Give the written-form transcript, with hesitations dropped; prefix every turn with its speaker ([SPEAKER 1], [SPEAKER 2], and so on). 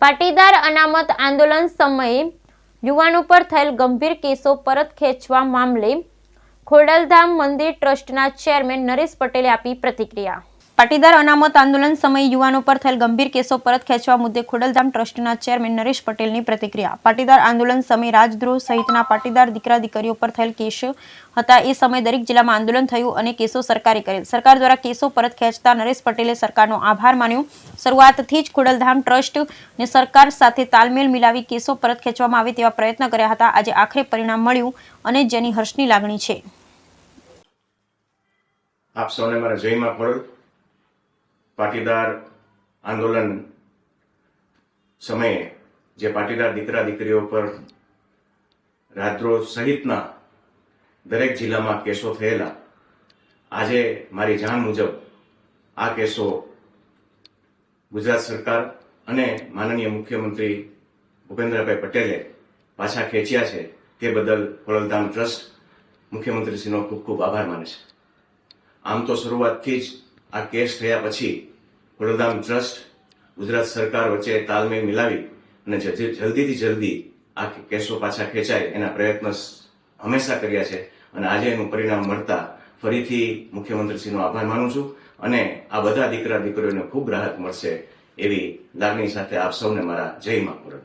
[SPEAKER 1] પાટીદાર અનામત આંદોલન સમયે યુવાનો પર થયેલ ગંભીર કેસો પરત ખેંચવા મામલે ખોડલધામ મંદિર ટ્રસ્ટના ચેરમેન નરેશ પટેલે આપી પ્રતિક્રિયા. પાટીદાર અનામત આંદોલન સમયે યુવાનો પર થયેલ ગંભીર કેસો પરત ખેંચવા મુદ્દે ખોડલધામ ટ્રસ્ટના ચેરમેન નરેશ પટેલની પ્રતિક્રિયા. પાટીદાર આંદોલન સમયે રાજદ્રોહ સહિતના પાટીદાર દીકરા દીકરીઓ પર થયેલ કેસો હતા. એ સમયે દરેક જિલ્લામાં આંદોલન થયું અને કેસો સરકારે કરેલ. સરકાર દ્વારા કેસો પરત ખેંચતા નરેશ પટેલે સરકારનો આભાર માન્યો. શરૂઆતથી જ ખોડલધામ ટ્રસ્ટ ને સરકાર સાથે તાલમેલ મિલાવી કેસો પરત ખેંચવામાં આવે તેવા પ્રયત્ન કર્યા હતા. આજે આખરે પરિણામ મળ્યું અને જેની હર્ષની લાગણી છે.
[SPEAKER 2] આપ સૌને મારા જય માં ખોડલ. પાટીદાર આંદોલન સમયે જે પાટીદાર દીકરા દીકરીઓ પર રાજદ્રોહ સહિતના દરેક જિલ્લામાં કેસો થયેલા, આજે મારી જાણ મુજબ આ કેસો ગુજરાત સરકાર અને માનનીય મુખ્યમંત્રી ભૂપેન્દ્રભાઈ પટેલે પાછા ખેંચ્યા છે. તે બદલ ખોડલધામ ટ્રસ્ટ મુખ્યમંત્રીશ્રીનો ખૂબ ખૂબ આભાર માને છે. આમ તો શરૂઆતથી જ આ કેસ થયા પછી ખોડલધામ ટ્રસ્ટ ગુજરાત સરકાર વચ્ચે તાલમેલ મિલાવી અને જલ્દીથી જલ્દી આ કેસો પાછા ખેંચાય એના પ્રયત્નો હંમેશા કર્યા છે અને આજે એનું પરિણામ મળતા ફરીથી મુખ્યમંત્રીશ્રીનો આભાર માનું છું અને આ બધા દીકરા દીકરીઓને ખૂબ રાહત મળશે એવી લાગણી સાથે આપ સૌને મારા જય માં ખોડલ.